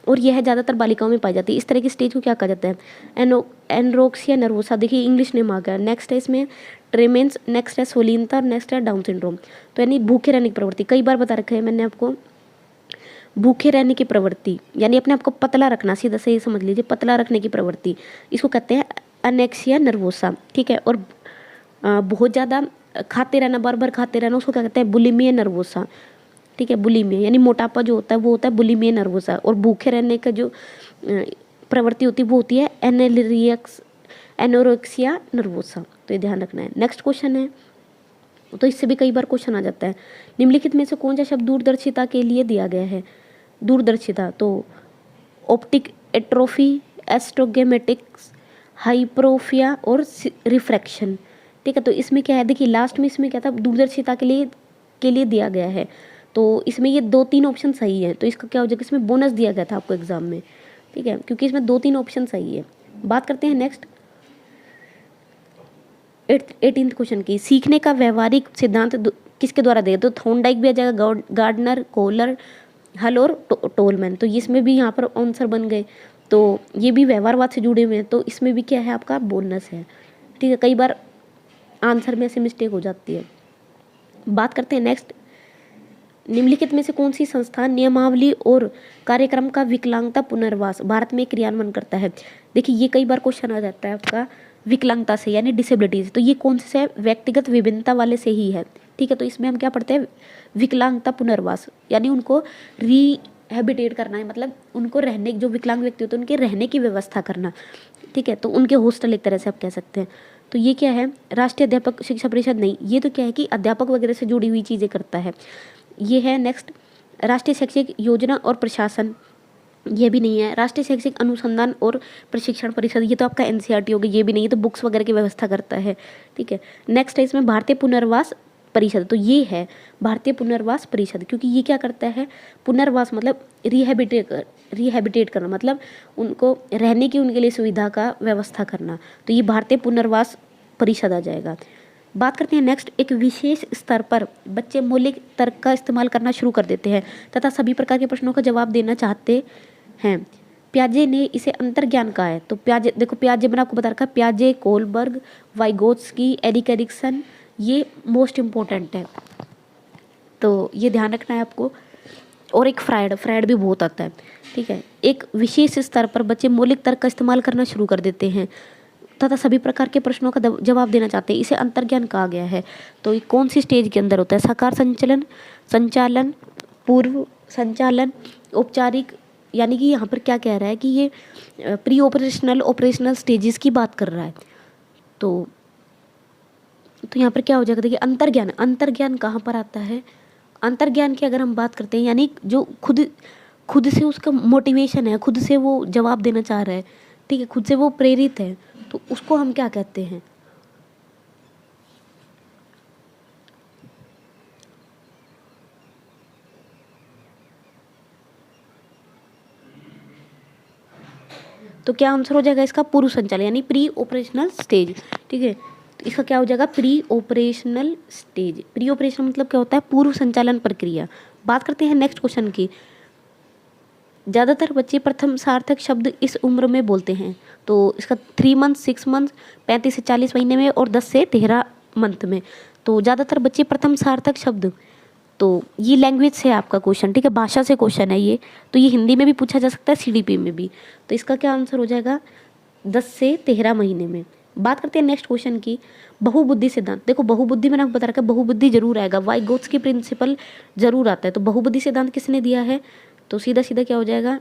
और यह ज़्यादातर बालिकाओं में पाई जाती है। इस तरह की स्टेज को क्या कहा जाता है, एनोरेक्सिया नर्वोसा। देखिए इंग्लिश नेम आ गया। नेक्स्ट है इसमें ट्रेमेंस, नेक्स्ट है सोलीनता और नेक्स्ट है डाउन सिंड्रोम। तो यानी भूखे रहने की प्रवृत्ति, कई बार बता रखा है मैंने आपको, भूखे रहने की प्रवृत्ति यानी अपने आप को पतला रखना, सीधा से ये समझ लीजिए, पतला रखने की प्रवृत्ति, इसको कहते हैं अनेक्सिया नर्वोसा, ठीक है। और बहुत ज़्यादा खाते रहना, बार बार खाते रहना, उसको क्या कहते हैं, बुलिमिया नर्वोसा, ठीक है। बुलिमिया यानी मोटापा जो होता है वो होता है बुलिमिया नर्वोसा। और भूखे रहने का जो प्रवृत्ति होती है वो होती है एनोरेक्सिया नर्वोसा। तो ये ध्यान रखना है। नेक्स्ट क्वेश्चन है, तो इससे भी कई बार क्वेश्चन आ जाता है, निम्नलिखित में से कौन सा शब्द दूरदर्शिता के लिए दिया गया है। दूरदर्शिता, तो ऑप्टिक एट्रोफी, एस्ट्रोगेमेटिक्स, हाइप्रोफिया और रिफ्रैक्शन, ठीक है। तो इसमें क्या है, देखिए लास्ट में इसमें क्या था, दूरदर्शिता के लिए दिया गया है। तो इसमें ये 2-3 ऑप्शन सही है, तो इसका क्या हो जाएगा, इसमें बोनस दिया गया था आपको एग्जाम में, ठीक है, क्योंकि इसमें 2-3 ऑप्शन सही है। बात करते हैं नेक्स्ट 18th क्वेश्चन की, सीखने का व्यवहारिक सिद्धांत किसके द्वारा दिया, तो थॉर्नडाइक भी आ जाएगा, गार्डनर, कोहलर, हल और टोलमैन। तो इसमें भी यहाँ पर आंसर बन गए, तो ये भी व्यवहारवाद से जुड़े हुए हैं, तो इसमें भी क्या है आपका बोनस है, ठीक है। कई बार आंसर में ऐसे मिस्टेक हो जाती है। बात करते हैं नेक्स्ट, निम्नलिखित में से कौन सी संस्था नियमावली और कार्यक्रम का विकलांगता पुनर्वास भारत में क्रियान्वयन करता है। देखिए ये कई बार क्वेश्चन आ जाता है आपका विकलांगता से यानी डिसेबिलिटी से, तो ये कौन से व्यक्तिगत विभिन्नता वाले से ही है, ठीक है। तो इसमें हम क्या पढ़ते हैं, विकलांगता पुनर्वास यानी उनको रिहेबिटेट करना है, मतलब उनको रहने, जो विकलांग व्यक्ति होते हैं उनके रहने की व्यवस्था करना, ठीक है। तो उनके हॉस्टल एक तरह से आप कह सकते हैं। तो ये क्या है, राष्ट्रीय अध्यापक शिक्षा परिषद नहीं, ये तो क्या है कि अध्यापक वगैरह से जुड़ी हुई चीज़ें करता है। ये है नेक्स्ट राष्ट्रीय शैक्षिक योजना और प्रशासन, ये भी नहीं है। राष्ट्रीय शैक्षिक अनुसंधान और प्रशिक्षण परिषद, ये तो आपका एनसीईआरटी होगा, ये भी नहीं, ये तो बुक्स वगैरह की व्यवस्था करता है, ठीक है। नेक्स्ट है इसमें भारतीय पुनर्वास परिषद, तो ये है भारतीय पुनर्वास परिषद, क्योंकि ये क्या करता है, पुनर्वास मतलब रिहेबिटेट करना, मतलब उनको रहने की उनके लिए सुविधा का व्यवस्था करना, तो ये भारतीय पुनर्वास परिषद आ जाएगा। बात करते हैं नेक्स्ट, एक विशेष स्तर पर बच्चे मौलिक तर्क का इस्तेमाल करना शुरू कर देते हैं तथा सभी प्रकार के प्रश्नों का जवाब देना चाहते हैं। प्याजे ने इसे अंतर्ज्ञान कहा है। तो प्याजे, देखो प्याजे मैंने आपको बता रखा है, प्याजे, कोलबर्ग, वाइगोत्स्की, एरिक एरिक्सन, ये मोस्ट इम्पोर्टेंट है, तो ये ध्यान रखना है आपको। और एक फ्रायड भी बहुत आता है, ठीक है। एक विशेष स्तर पर बच्चे मौलिक तर्क का इस्तेमाल करना शुरू कर देते हैं तथा सभी प्रकार के प्रश्नों का जवाब देना चाहते हैं, इसे अंतर्ज्ञान कहा गया है। तो ये कौन सी स्टेज के अंदर होता है, साकार संचालन, पूर्व संचालन, औपचारिक, यानी कि यहाँ पर क्या कह रहा है कि ये प्री ऑपरेशनल स्टेजेस की बात कर रहा है। तो यहाँ पर क्या हो जाएगा, देखिए अंतर्ज्ञान कहाँ पर आता है, अंतर्ज्ञान की अगर हम बात करते हैं यानी जो खुद से उसका मोटिवेशन है, खुद से वो जवाब देना चाह रहा है, ठीक है, खुद से वो प्रेरित है, तो उसको हम क्या कहते हैं, तो क्या आंसर हो जाएगा इसका, पूर्व संचालन यानी प्री ऑपरेशनल स्टेज, ठीक है। तो इसका क्या हो जाएगा, pre operational stage. Pre operational मतलब क्या होता है, पूर्व संचालन प्रक्रिया। बात करते हैं नेक्स्ट क्वेश्चन की, ज़्यादातर बच्चे प्रथम सार्थक शब्द इस उम्र में बोलते हैं। तो इसका 3 मंथ, 6 मंथ, 35 से 40 महीने में और 10 से 13 मंथ में। तो ज़्यादातर बच्चे प्रथम सार्थक शब्द, तो ये लैंग्वेज से आपका क्वेश्चन, ठीक है, भाषा से क्वेश्चन है ये, तो ये हिंदी में भी पूछा जा सकता है, सीडीपी में भी। तो इसका क्या आंसर हो जाएगा, 10 से 13 महीने में। बात करते हैं नेक्स्ट क्वेश्चन की, बहुबुद्धि सिद्धांत। देखो बहुबुद्धि मैंने आपको बता रखा है, बहुबुद्धि जरूर आएगा, वाइगोत्स्की प्रिंसिपल जरूर आता है। तो बहुबुद्धि सिद्धांत किसने दिया है, तो सीधा क्या हो जाएगा,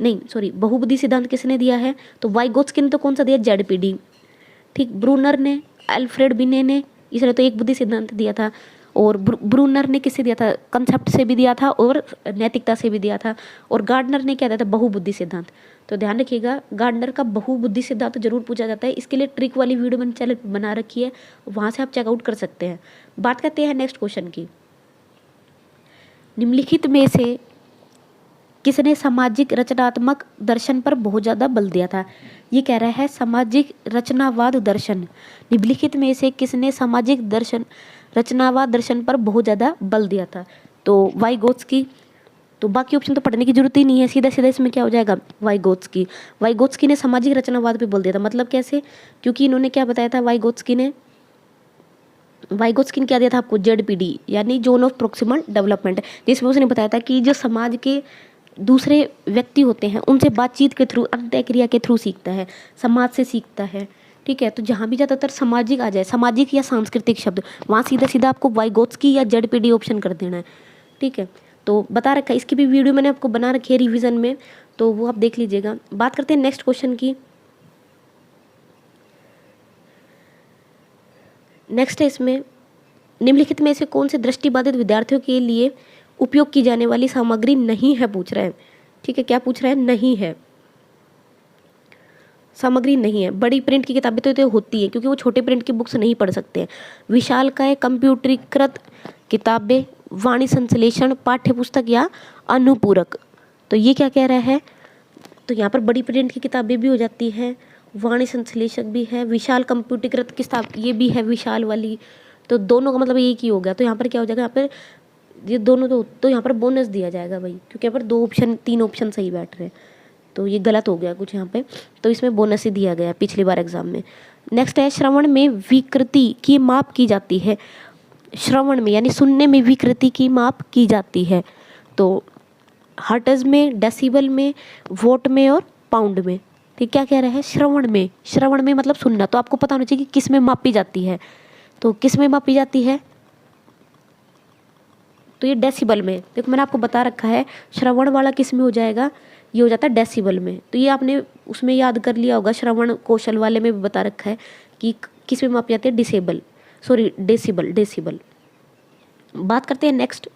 नहीं सॉरी, बहुबुद्धि सिद्धांत किसने दिया है, तो वाइगोत्स्की ने तो कौन सा दिया, जेडपीडी, ठीक। ब्रूनर ने, अल्फ्रेड बिने ने, इसने तो एक बुद्धि सिद्धांत दिया था। और ब्रूनर ने किससे दिया था, कंसेप्ट से भी दिया था और नैतिकता से भी दिया था। और गार्डनर ने क्या दिया था, बहुबुद्धि सिद्धांत। तो ध्यान रखिएगा, गार्डनर का बहुबुद्धि सिद्धांत जरूर पूछा जाता है, इसके लिए ट्रिक वाली वीडियो मैंने चैनल बना रखी है, वहाँ से आप चेकआउट कर सकते हैं। बात करते हैं नेक्स्ट क्वेश्चन की, निम्नलिखित में से किसने सामाजिक रचनात्मक दर्शन पर बहुत ज़्यादा बल दिया था। ये कह रहा है सामाजिक रचनावाद दर्शन, निम्नलिखित में से किसने सामाजिक दर्शन रचनावाद दर्शन पर बहुत ज़्यादा बल दिया था, तो वाइगोत्स्की। तो बाकी ऑप्शन तो पढ़ने की जरूरत ही नहीं है, सीधा इसमें क्या हो जाएगा, वाइगोत्स्की ने सामाजिक रचनावाद पे बल दिया था। मतलब कैसे, क्योंकि इन्होंने क्या बताया था वाइगोत्स्की ने, वाइगोत्स्किन क्या दिया था आपको, जेडपीडी यानी जोन ऑफ प्रोक्सिमल डेवलपमेंट, जिसमें उसने बताया था कि जो समाज के दूसरे व्यक्ति होते हैं उनसे बातचीत के थ्रू, अंतः क्रिया के थ्रू सीखता है, समाज से सीखता है। ठीक है, तो जहाँ भी ज़्यादातर सामाजिक आ जाए, सामाजिक या सांस्कृतिक शब्द, वहाँ सीधा सीधा आपको वाइगोत्स्की या जेडपीडी ऑप्शन कर देना है। ठीक है, तो बता रखा है, इसकी भी वीडियो मैंने आपको बना रखी है रिविज़न में, तो वो आप देख लीजिएगा। बात करते हैं नेक्स्ट क्वेश्चन की। नेक्स्ट है इसमें, निम्नलिखित में से कौन से दृष्टिबाधित विद्यार्थियों के लिए उपयोग की जाने वाली सामग्री नहीं है, पूछ रहे हैं। ठीक है, क्या पूछ रहे हैं, नहीं है, सामग्री नहीं है। बड़ी प्रिंट की किताबें तो होती है, क्योंकि वो छोटे प्रिंट की बुक्स नहीं पढ़ सकते हैं। विशालकाय कंप्यूटरीकृत किताबें, वाणी संश्लेषण, पाठ्य पुस्तक या अनुपूरक। तो ये क्या कह रहा है, तो यहाँ पर बड़ी प्रिंट की किताबें भी हो जाती हैं, वाणी संश्लेषक भी है, विशाल कंप्यूटरीकृत किताब ये भी है विशाल वाली, तो दोनों का मतलब एक ही हो गया। तो यहाँ पर क्या हो जाएगा, यहाँ पर ये दोनों तो यहाँ पर बोनस दिया जाएगा भाई, क्योंकि यहाँ पर 2 ऑप्शन 3 ऑप्शन सही बैठ रहे हैं, तो ये गलत हो गया कुछ यहाँ पे, तो इसमें बोनस ही दिया गया पिछली बार एग्जाम में। नेक्स्ट है, श्रवण में विकृति की माप की जाती है। श्रवण में यानी सुनने में विकृति की माप की जाती है, तो हर्ट्ज में, डेसिबल में, वोट में और पाउंड में। ठीक, क्या कह रहा है, श्रवण में, श्रवण में मतलब सुनना, तो आपको पता होना चाहिए कि किस में मापी जाती है, तो किस में मापी जाती है, तो ये डेसिबल में। देखो मैंने आपको बता रखा है, श्रवण वाला किस में हो जाएगा, ये हो जाता है डेसिबल में, तो ये आपने उसमें याद कर लिया होगा, श्रवण कौशल वाले में भी बता रखा है कि किस में मापी जाती है, डेसिबल, डेसिबल। बात करते हैं नेक्स्ट,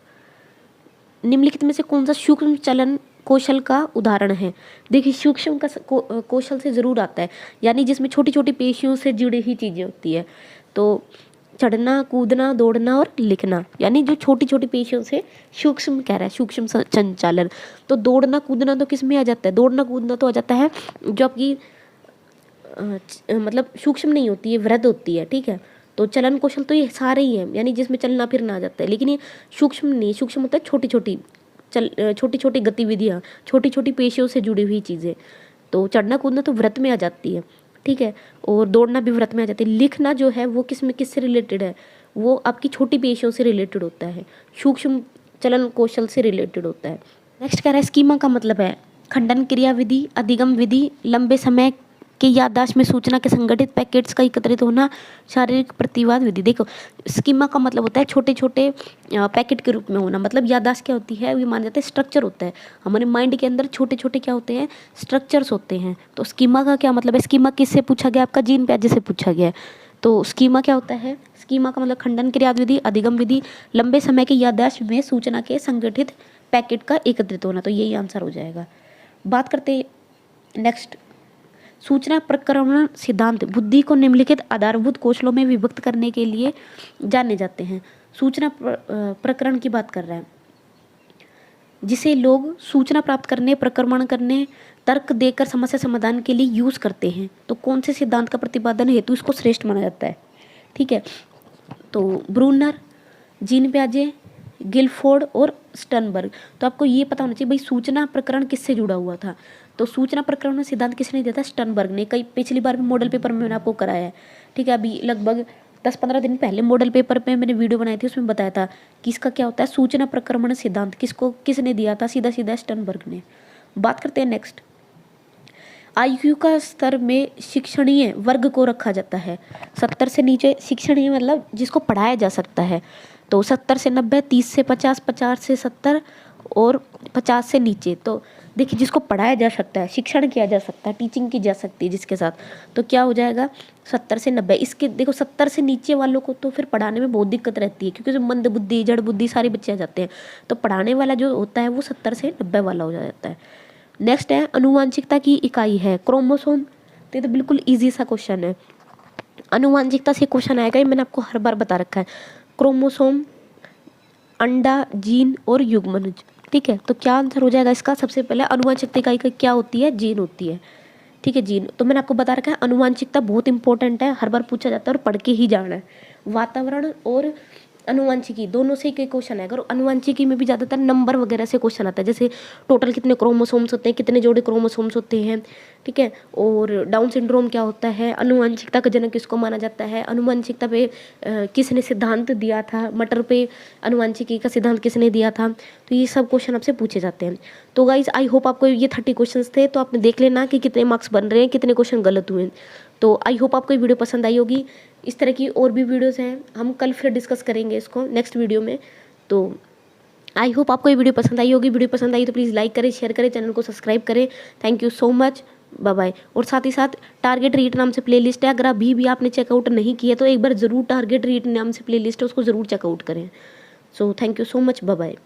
निम्नलिखित में से कौन सा सूक्ष्म चलन कौशल का उदाहरण है। देखिए सूक्ष्म का कौशल से जरूर आता है, यानी जिसमें छोटी छोटी पेशियों से जुड़ी ही चीजें होती है, तो चढ़ना, कूदना, दौड़ना और लिखना, यानी जो छोटी छोटी पेशियों से सूक्ष्म कह रहा है, सूक्ष्म संचालन। तो दौड़ना कूदना तो किस में आ जाता है, दौड़ना कूदना तो आ जाता है जो आपकी मतलब सूक्ष्म नहीं होती है, वृद्ध होती है। ठीक है, तो चलन कौशल तो ये सारे ही हैं, यानी जिसमें चलना फिरना आ जाता है, लेकिन ये सूक्ष्म नहीं, सूक्ष्म होता है छोटी छोटी गतिविधियाँ, छोटी छोटी पेशियों से जुड़ी हुई चीज़ें। तो चढ़ना कूदना तो व्रत में आ जाती है। ठीक है, और दौड़ना भी व्रत में आ जाती है। लिखना जो है वो किससे रिलेटेड है, वो आपकी छोटी पेशियों से रिलेटेड होता है, सूक्ष्म चलन कौशल से रिलेटेड होता है। नेक्स्ट कह रहा है, स्कीमा का मतलब है खंडन क्रिया विधि, अधिगम विधि, लंबे समय की याददाश्त में सूचना के संगठित पैकेट्स का एकत्रित होना, शारीरिक प्रतिवाद विधि। देखो स्कीमा का मतलब होता है छोटे छोटे पैकेट के रूप में होना, मतलब याददाश्त क्या होती है, ये मान जाते हैं स्ट्रक्चर होता है, हमारे माइंड के अंदर छोटे छोटे क्या होते हैं, स्ट्रक्चर्स होते हैं। तो स्कीमा का क्या मतलब है, स्कीमा किससे पूछा गया, आपका जीन प्याजे से पूछा गया है। तो स्कीमा क्या होता है, स्कीमा का मतलब खंडन क्रिया विधि, अधिगम विधि, लंबे समय की याददाश्त में सूचना के संगठित पैकेट का एकत्रित होना, तो यही आंसर हो जाएगा। बात करते नेक्स्ट, सूचना प्रक्रमण सिद्धांत बुद्धि को निम्नलिखित आधारभूत कौशलों में विभक्त करने के लिए जाने जाते हैं। सूचना प्रकरण की बात कर रहा है, जिसे लोग सूचना प्राप्त करने, प्रक्रमण करने, तर्क देकर समस्या समाधान के लिए यूज करते हैं। तो कौन से सिद्धांत का प्रतिपादन हेतु इसको श्रेष्ठ माना जाता है। ठीक है, तो ब्रूनर, जीन प्याजे, गिलफोर्ड और स्टर्नबर्ग। तो आपको ये पता होना चाहिए भाई सूचना प्रकरण किससे जुड़ा हुआ था। तो सूचना प्रकरण में सिद्धांत किसने दिया था, स्टर्नबर्ग ने। कई पिछली बार भी मॉडल पेपर में मैंने आपको कराया है। ठीक है, अभी लगभग 10-15 दिन पहले मॉडल पेपर पे मैंने वीडियो बनाई थी, उसमें बताया था कि इसका क्या होता है, सूचना प्रक्रमण सिद्धांत किसने दिया था, सीधा सीधा स्टर्नबर्ग ने। बात करते हैं नेक्स्ट, आईक्यू का स्तर में शिक्षणीय वर्ग को रखा जाता है। 70 से नीचे शिक्षणीय मतलब जिसको पढ़ाया जा सकता है, तो 70 से 90, 30 से 50, 50 से 70 और 50 से नीचे। तो देखिए जिसको पढ़ाया जा सकता है, शिक्षण किया जा सकता है, टीचिंग की जा सकती है जिसके साथ, तो क्या हो जाएगा 70 से 90। इसके देखो 70 से नीचे वालों को तो फिर पढ़ाने में बहुत दिक्कत रहती है, क्योंकि मंद बुद्धि, जड़ बुद्धि सारे बच्चे आ जाते हैं। तो पढ़ाने वाला जो होता है वो 70 से 90 वाला हो जाता है। नेक्स्ट है, अनुवांशिकता की इकाई है क्रोमोसोम। तो ये तो बिल्कुल ईजी सा क्वेश्चन है, अनुवांशिकता से क्वेश्चन आएगा, ये मैंने आपको हर बार बता रखा है। क्रोमोसोम, अंडा, जीन और युग्मनज। ठीक है, तो क्या आंसर हो जाएगा इसका, सबसे पहले अनुवांशिकता इकाई का क्या होती है, जीन होती है। ठीक है, जीन तो मैंने आपको बता रखा है, अनुवांशिकता बहुत इंपॉर्टेंट है, हर बार पूछा जाता है और पढ़ के ही जाना है। वातावरण और अनुवांशिकी, दोनों से कई क्वेश्चन है। अगर अनुवांशिकी में भी ज़्यादातर नंबर वगैरह से क्वेश्चन आता है, जैसे टोटल कितने क्रोमोसोम्स होते हैं, कितने जोड़े क्रोमोसोम्स होते हैं, ठीक है, और डाउन सिंड्रोम क्या होता है, अनुवांशिकता का जनक किसको माना जाता है, अनुवांशिकता पे किसने सिद्धांत दिया था, मटर पे अनुवांशिकी का सिद्धांत किसने दिया था। तो ये सब क्वेश्चन आपसे पूछे जाते हैं। तो गाइज आई होप आपको ये 30 क्वेश्चन थे, तो आपने देख लेना कि कितने मार्क्स बन रहे हैं, कितने क्वेश्चन गलत हुए। तो आई होप आपको ये वीडियो पसंद आई होगी। इस तरह की और भी वीडियोस हैं, हम कल फिर डिस्कस करेंगे इसको नेक्स्ट वीडियो में। तो आई होप आपको ये वीडियो पसंद आई होगी। वीडियो पसंद आई तो प्लीज़ लाइक करें, शेयर करें, चैनल को सब्सक्राइब करें। Thank you so much, bye bye. और साथ ही साथ टारगेट रीट नाम से प्लेलिस्ट है, अगर अभी भी आपने चेकआउट नहीं किया तो एक बार ज़रूर टारगेट रीट नाम से प्लेलिस्ट है, उसको ज़रूर चेकआउट करें। So thank you so much, bye bye.